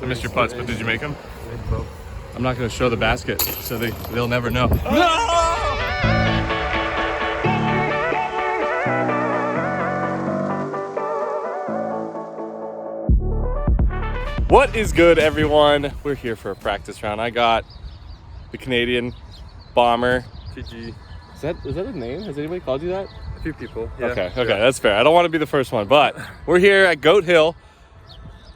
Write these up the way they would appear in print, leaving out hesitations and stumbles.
I missed your putts, but did you make them? I'm not going to show the basket, so they'll never know. What is good, everyone? We're here for a practice round. I got the Canadian Bomber. TG. Is that his name? Has anybody called you that? A few people. Yeah. Okay, that's fair. I don't want to be the first one, but we're here at Goat Hill.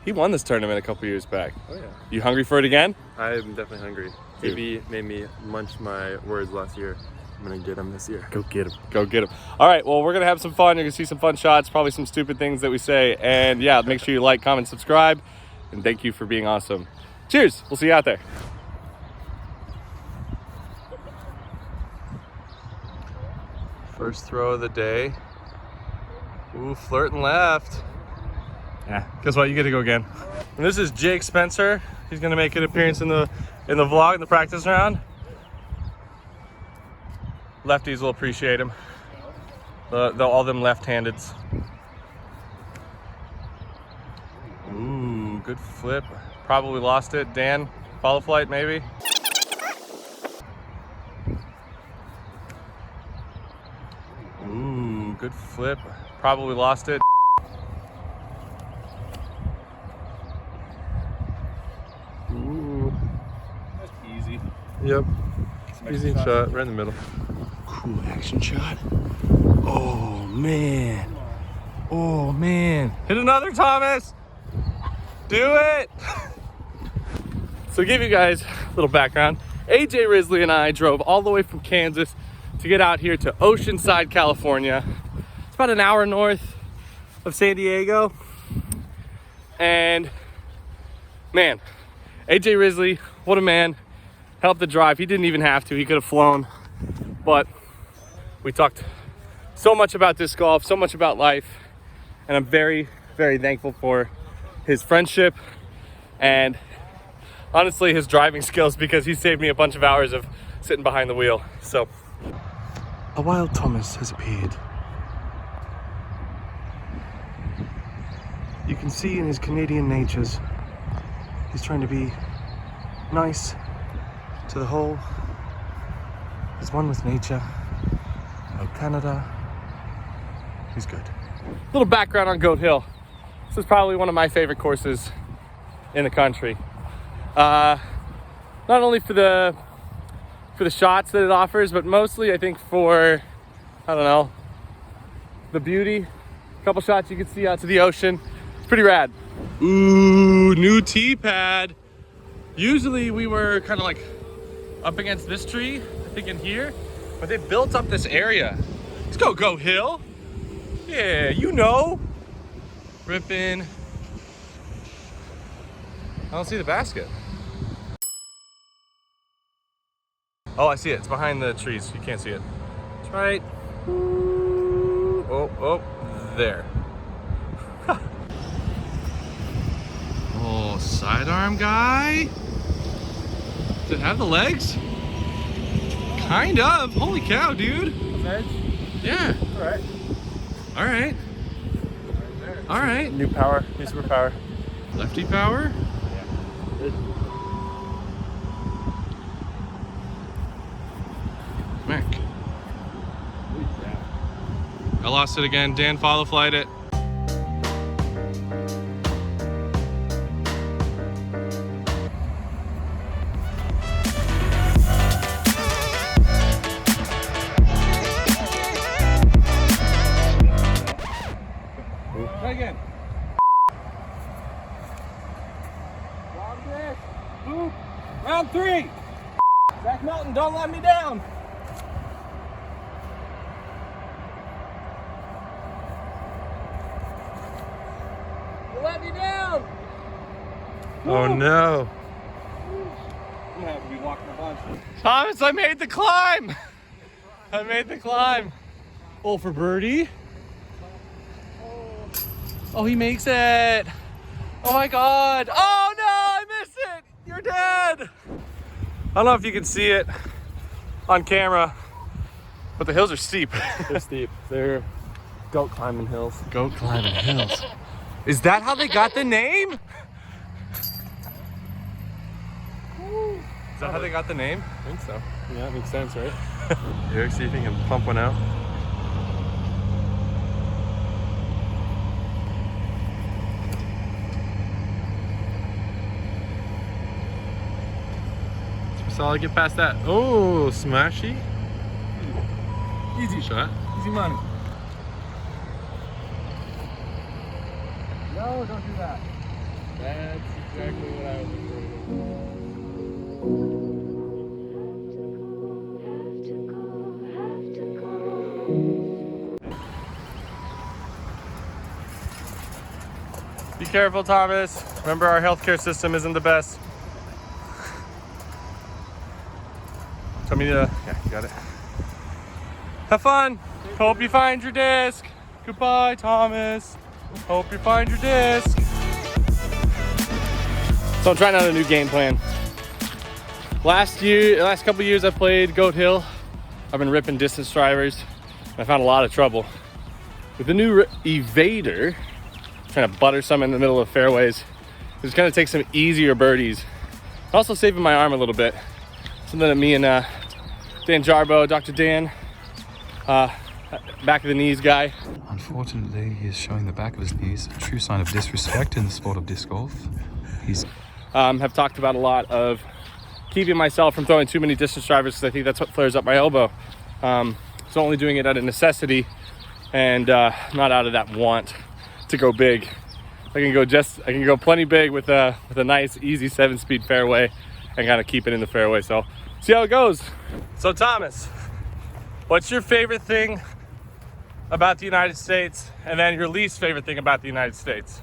He won this tournament a couple years back. Oh, yeah. You hungry for it again? I'm definitely hungry. TV made me munch my words last year. I'm going to get them this year. Go get him. Go get him. All right, well, we're going to have some fun. You're going to see some fun shots, probably some stupid things that we say. And yeah, make sure you like, comment, subscribe. And thank you for being awesome. Cheers. We'll see you out there. First throw of the day. Ooh, flirting left. Yeah, guess what? You get to go again. And this is Jake Spencer. He's gonna make an appearance in the vlog, in the practice round. Lefties will appreciate him. All them left-handeds. Ooh, good flip. Probably lost it. Dan, follow flight maybe. Ooh, good flip. Probably lost it. Ooh. That's easy. Yep. Easy shot, right in the middle. Cool action shot. Oh, man. Oh, man. Hit another, Thomas. Do it. So to give you guys a little background, AJ Risley and I drove all the way from Kansas to get out here to Oceanside, California. It's about an hour north of San Diego. And man, AJ Risley, what a man. Helped the drive. He didn't even have to. He could have flown. But we talked so much about disc golf, so much about life. And I'm very, very thankful for his friendship and honestly his driving skills, because he saved me a bunch of hours of sitting behind the wheel. So a wild Thomas has appeared. You can see in his Canadian natures, he's trying to be nice to the whole. He's one with nature. Oh, Canada. He's good. Little background on Goat Hill. This is probably one of my favorite courses in the country. Not only for the shots that it offers, but mostly I think for, I don't know, the beauty. A couple shots you can see out to the ocean. It's pretty rad. Ooh, new tee pad. Usually we were kind of like up against this tree, I think in here, but they built up this area. Let's go Goat Hill. Yeah, you know. Ripping. I don't see the basket. Oh, I see it. It's behind the trees. You can't see it. It's right. Oh, there. Oh, sidearm guy. Does it have the legs? Kind of. Holy cow, dude. Edge? Yeah. All right. All right. All right. New power, new superpower. Lefty power? Yeah. Mac. I lost it again. Dan, follow flight it. Try again. Round 3. Zach Melton, don't let me down. You let me down. Oh no. I'm gonna have to be walking a bunch. Thomas, I made the climb. I made the climb. Oh, for birdie. Oh, he makes it. Oh my God. Oh no, I missed it. You're dead. I don't know if you can see it on camera, but the hills are steep. They're steep. They're goat climbing hills. Goat climbing hills. Is that how they got the name? Is that how they got the name? I think so. Yeah, it makes sense, right? Eric, see if you can pump one out. Solid, get past that. Oh, smashy. Easy shot. Easy money. No, don't do that. That's exactly what I was afraid of. Be careful, Thomas. Remember, our healthcare system isn't the best. Tell me to, yeah, you got it. Have fun. Hope you find your disc. Goodbye, Thomas. Hope you find your disc. So I'm trying out a new game plan. Last couple years I've played Goat Hill. I've been ripping distance drivers. I found a lot of trouble. With the new Evader, trying to butter some in the middle of fairways, just gonna take some easier birdies. Also saving my arm a little bit. Something that me and Dan Jarbo, Dr. Dan, back of the knees guy. Unfortunately, he is showing the back of his knees, a true sign of disrespect in the sport of disc golf. He's have talked about a lot of keeping myself from throwing too many distance drivers because I think that's what flares up my elbow. So only doing it out of necessity and not out of that want to go big. I can go plenty big with a nice easy 7-speed fairway and kind of keep it in the fairway. So see how it goes. So Thomas, what's your favorite thing about the United States, and then your least favorite thing about the United States?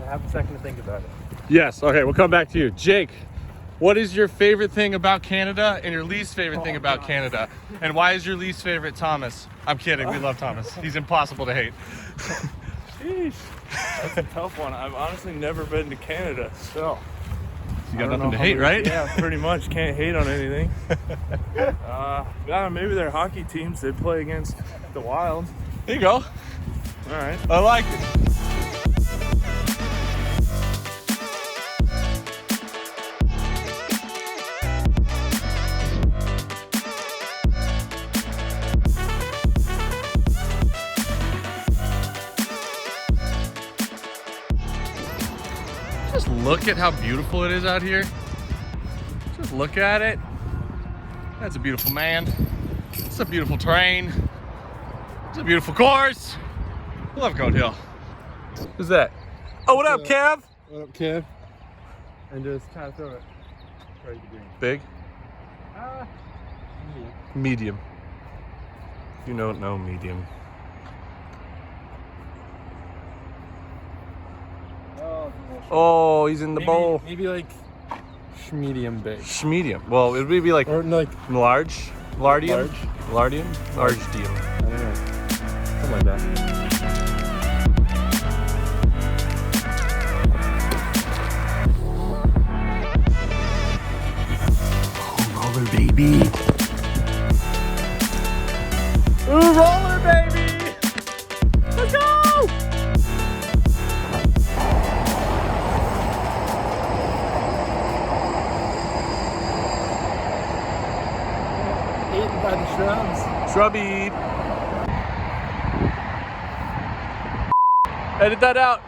I have a second to think about it. Yes, okay, we'll come back to you. Jake, what is your favorite thing about Canada and your least favorite thing about Canada? And why is your least favorite Thomas? I'm kidding, we love Thomas. He's impossible to hate. Sheesh. That's a tough one. I've honestly never been to Canada, so. You got nothing to hate, right? Yeah, pretty much. Can't hate on anything. Yeah, maybe their hockey teams, they play against the Wild. There you go. All right. I like it. Just look at how beautiful it is out here. Just look at it. That's a beautiful man. It's a beautiful terrain. It's a beautiful course. I love Goat Hill. Who's that? Oh, what up, Kev? What up, Kev? And just kind of throw it right at the green. Big? Medium. Medium. You don't know medium. Oh, he's in the bowl. Maybe like medium big. Medium. Well, it would be like Or like large. Lardium. Lardium. Large diem. I don't know. Something like that. oh, roller baby. Ooh, roller baby! Let's go! Eaten by the shrubs. Shrubby. Edit that out.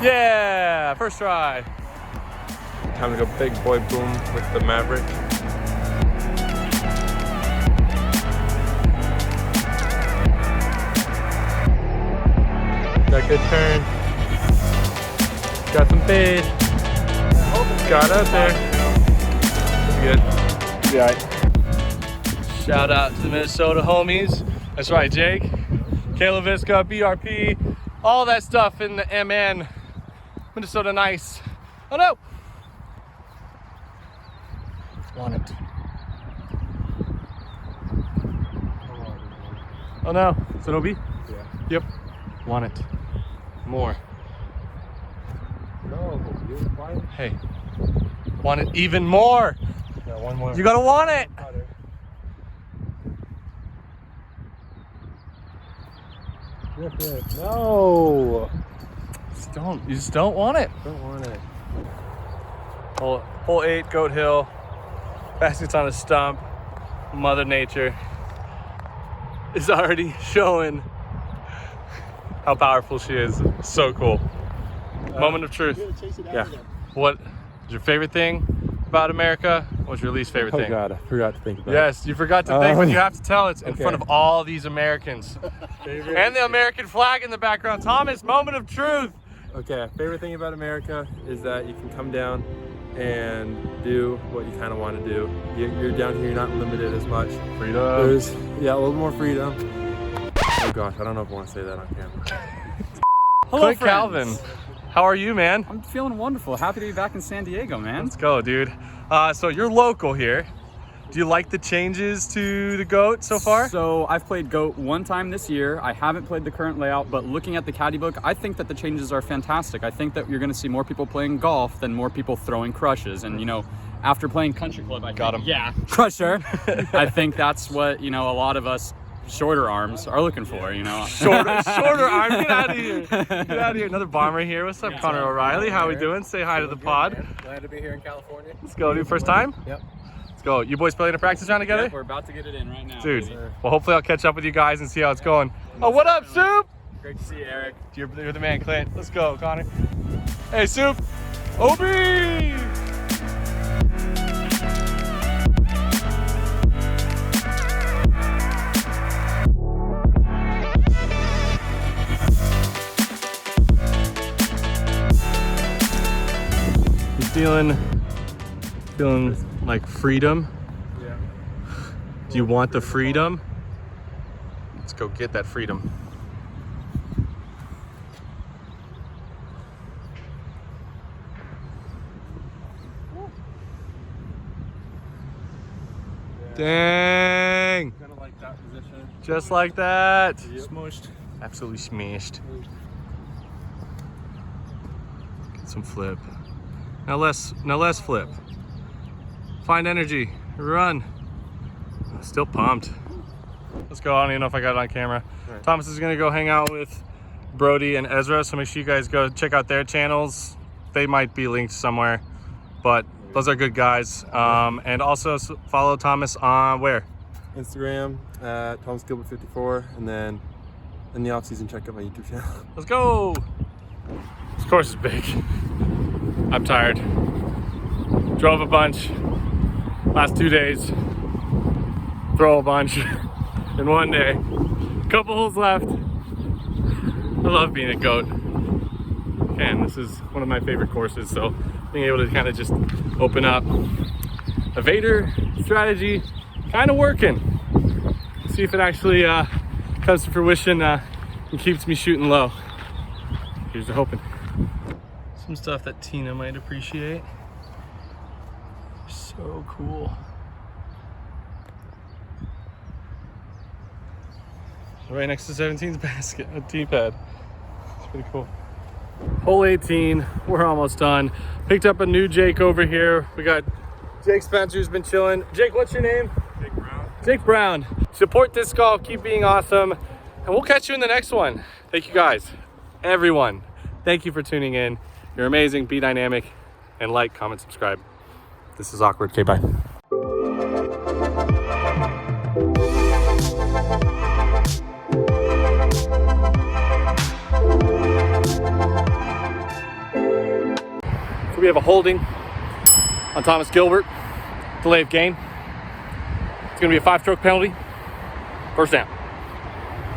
Yeah, first try. Time to go big boy boom with the Maverick. Got a good turn. Got some fade. Got up there. Good. Yeah. Shout out to the Minnesota homies. That's right, Jake. Kayla Visca, BRP, all that stuff in the MN. Minnesota nice. Oh no! Want it. Oh no. Is it OB? Yeah. Yep. Want it. More. No, you're fine. Hey. Want it even more. Yeah, one more. You gotta want it. Rip it. No. You just don't want it. Don't want it. Hole 8, Goat Hill. Basket's on a stump. Mother Nature is already showing how powerful she is. So cool. Moment of truth. Yeah. What is your favorite thing about America? What's your least favorite thing? Oh God, I forgot to think about it. Yes, you forgot to think, but you have to tell it in Okay. front of all these Americans. And the American flag in the background. Thomas, moment of truth. Okay, favorite thing about America is that you can come down and do what you kind of want to do. You're down here, you're not limited as much. Freedom. There's, yeah, a little more freedom. Oh gosh, I don't know if I want to say that on camera. Hello, Clint friends. Calvin, how are you, man? I'm feeling wonderful. Happy to be back in San Diego, man. Let's go, dude. So you're local here. Do you like the changes to the GOAT so far? So I've played GOAT one time this year. I haven't played the current layout, but looking at the caddy book, I think that the changes are fantastic. I think that you're going to see more people playing golf than more people throwing crushes. And, you know, after playing country club, I Got think, him. yeah, crusher. I think that's what, you know, a lot of us shorter arms are looking for, you know. Shorter arm, get out of here. Get out of here. Another bomber here. What's up, Connor O'Reilly? How we doing? Say hi to the pod. Glad to be here in California. Let's go, dude. First time? Yep. Let's go. You boys playing a practice round together? Yep, we're about to get it in right now. Dude, baby. well, hopefully I'll catch up with you guys and see how it's going. Oh, what up, Soup? Great to see you, Eric. You're the man, Clint. Let's go, Connor. Hey, Soup. Obi! You feeling like freedom? Yeah. Do you want the freedom? Let's go get that freedom. Dang! Kind of like that position. Just like that. Smushed. Absolutely smashed. Get some flip. Now less flip. Find energy. Run. Still pumped. Let's go. I don't even know if I got it on camera. Right. Thomas is gonna go hang out with Brody and Ezra, so make sure you guys go check out their channels. They might be linked somewhere, but those are good guys. And also follow Thomas on where? Instagram at Thomas Gilbert 54, and then in the off season check out my YouTube channel. Let's go. This course is big. I'm tired. Drove a bunch last 2 days. Throw a bunch in one day. Couple holes left. I love being a GOAT. And this is one of my favorite courses, so being able to kind of just open up a Vader strategy, kind of working. See if it actually comes to fruition and keeps me shooting low. Here's to hoping. Some stuff that Tina might appreciate. So cool. Right next to 17's basket, a tee pad. It's pretty cool. Hole 18, we're almost done. Picked up a new Jake over here. We got Jake Spencer who's been chilling. Jake, what's your name? Jake Brown. Jake Brown. Support disc golf, keep being awesome, and we'll catch you in the next one. Thank you guys, everyone. Thank you for tuning in. You're amazing, be dynamic, and like, comment, subscribe. This is Awkward. Okay, bye. So we have a holding on Thomas Gilbert, delay of game. It's gonna be a 5-stroke penalty, first down.